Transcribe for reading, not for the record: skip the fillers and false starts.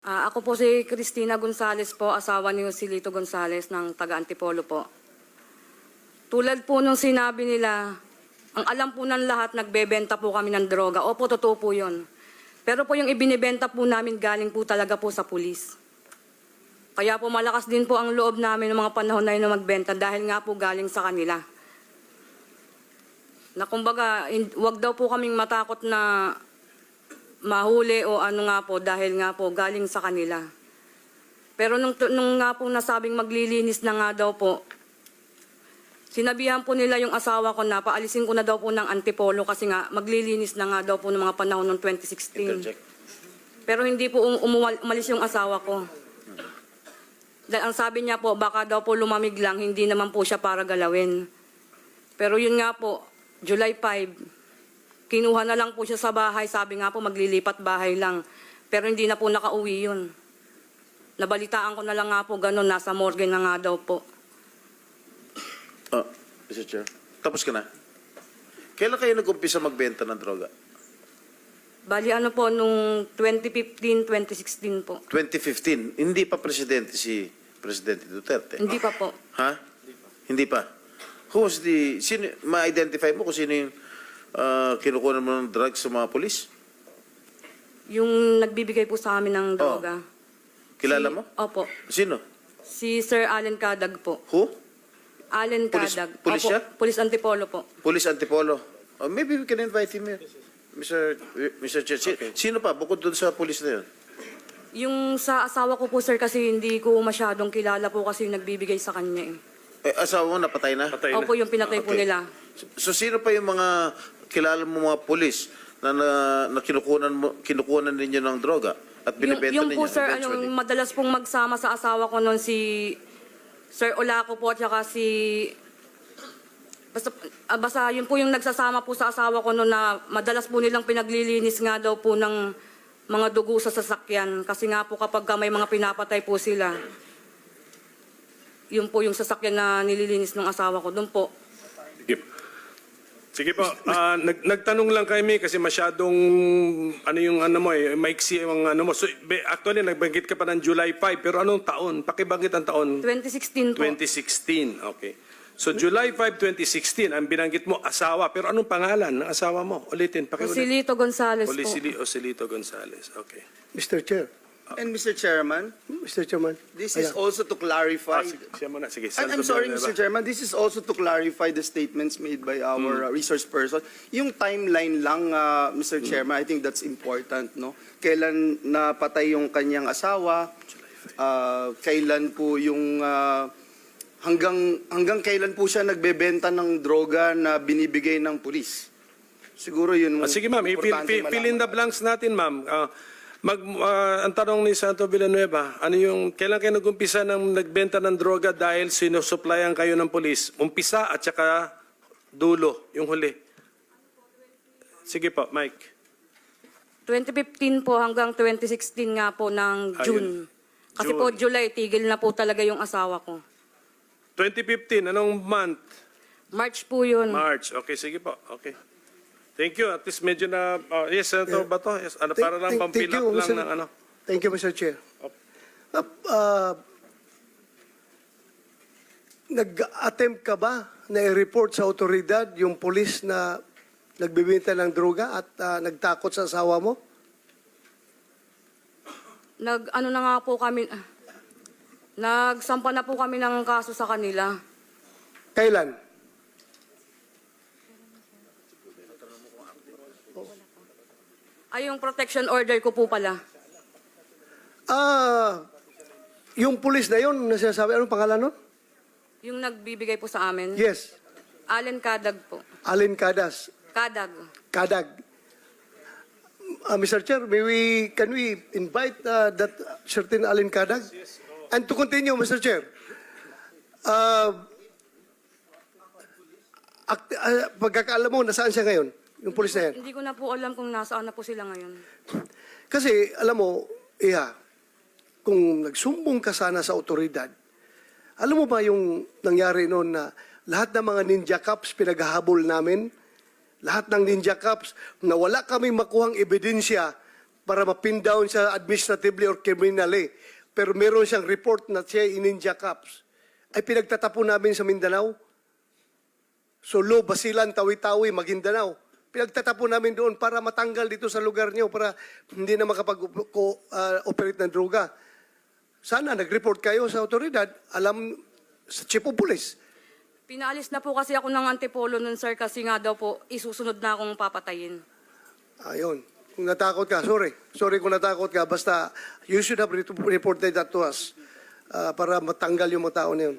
Ako po si Cristina Gonzales po, asawa ni Joselito Gonzales ng taga-Antipolo po. Tulad po nung sinabi nila, ang alam po ng lahat, nagbebenta po kami ng droga. Opo, totoo po yun. Pero po yung ibinibenta po namin galing po talaga po sa pulis. Kaya po malakas din po ang loob namin ng mga panahon na yun na magbenta dahil nga po galing sa kanila. Na kumbaga, wag daw po kaming matakot na mahuli o ano nga po dahil nga po galing sa kanila. Pero nung nga po nasabing maglilinis na nga daw po, sinabihan po nila yung asawa ko na paalisin ko na daw po ng Antipolo kasi nga maglilinis na nga daw po ng mga panahon ng 2016. Pero hindi po umalis yung asawa ko. Dahil ang sabi niya po, baka daw po lumamig lang, hindi naman po siya para galawin. Pero yun nga po, July 5, kinuha na lang po siya sa bahay. Sabi nga po, maglilipat bahay lang. Pero hindi na po nakauwi yun. Nabalitaan ko na lang nga po, ganun, nasa morgue na nga daw po. Mr. Chair. Tapos ka na? Kailan kayo nag-umpisa magbenta ng droga? Bali ano po, nung 2015, 2016 po. 2015. Hindi pa presidente si Presidente Duterte? Hindi pa po. Ha? Hindi pa. Who was the... Ma-identify mo kung sino yung kinukuha mo ng drugs sa mga polis? Yung nagbibigay po sa amin ng droga. Kilala mo? Opo. Sino? Si Sir Allen Cadag po. Who? Allen Pulis- Cadag. pulis Opo, siya? Pulis Antipolo po. Police Antipolo. Maybe we can invite him here. Mr. Chair. Sino pa? Bukod doon sa police na yun? Yung sa asawa ko po, sir, kasi hindi ko masyadong kilala po kasi yung nagbibigay sa kanya eh. Asawa mo, napatay na? Patay na. Opo, yung pinatay po Okay. nila. So sino pa yung mga kilala mo mga polis na kinukunan ninyo ng droga at binibenta Yung ninyo po, sir, eventually? yung madalas pong magsama sa asawa ko noon si Sir Olaco po at saka si... Basta yun po yung nagsasama po sa asawa ko noon na madalas po nilang pinaglilinis nga daw po ng mga dugo sa sasakyan. Kasi nga po kapag may mga pinapatay po sila, yun po yung sasakyan na nililinis ng asawa ko. Doon po. Sige po. Nagtanong lang kami kasi masyadong maiksi yung ano mo. So, actually, nagbanggit ka pa ng July 5. Pero anong taon? Pakibanggit ang taon? 2016 po. 2016. Okay. So, July 5, 2016, ang binanggit mo, asawa. Pero anong pangalan ng asawa mo? Ulitin. Joselito Gonzales po. Joselito Gonzales. Okay. Mr. Chair. And Mr. Chairman, Mr. Chairman. this is also to clarify. Siya muna. Sige. I'm sorry, Mr. Chairman, this is also to clarify the statements made by our resource person. Yung timeline lang, Mr. Chairman, I think that's important, no? Kailan napatay yung kanyang asawa? Kailan po yung hanggang kailan po siya nagbebenta ng droga na binibigay ng pulis? Siguro yun. Sige, ma'am. importante Fill in the blanks natin, ma'am. Ang tanong ni Santo Villanueva, kailan kayo nag-umpisa ng nagbenta ng droga dahil sinusuplayan kayo ng polis? Umpisa at saka dulo, yung huli. Sige po, Mike. 2015 po hanggang 2016 nga po ng June. Kasi June. po July, tigil na po talaga yung asawa ko. 2015, anong month? March po yun. March. Okay, sige po. Okay. Thank you. At least medyo na... yes, Senator Bato. Yes, para lang pang-fill up lang ng ano. Thank you, Mr. Chair. Nag-attempt ka ba na i-report sa otoridad yung polis na nagbibenta ng droga at nagtakot sa asawa mo? Ano na nga po kami, nagsampa na po kami ng kaso sa kanila. Kailan? Ay, yung protection order ko po pala. Yung polis na yun, nasasabi, anong pangalan nun? Yung nagbibigay po sa amin. Yes, Allen Cadag po. Allen Cadas. Cadag. Kadag. Mr. Chair, can we invite that certain Allen Kadag? And to continue, Mr. Chair, pagkakaalam mo, nasaan siya ngayon? Yung pulis na yan? Hindi ko na po alam kung nasaan na po sila ngayon. Kasi, alam mo, kung nagsumbong ka sana sa otoridad, alam mo ba yung nangyari noon na lahat ng mga ninja cops pinaghahabol namin? Lahat ng ninja cops na wala kaming makuhang ebidensya para mapin down siya administratively or criminally. Pero meron siyang report na siya ininja cops. Ay pinagtatapon namin sa Mindanao. Solo, Basilan, Tawi-Tawi, Maguindanao. Pinagtatapon namin doon para matanggal dito sa lugar niyo para hindi na makapag-operate ng droga. Sana nag-report kayo sa otoridad, alam sa chief of police. Pinaalis na po kasi ako ng Antipolo nun, sir, kasi nga daw po, isusunod na akong papatayin. Ayun. Kung natakot ka, sorry. Sorry kung natakot ka. Basta, you should have reported that to us para matanggal yung mga tao na yun.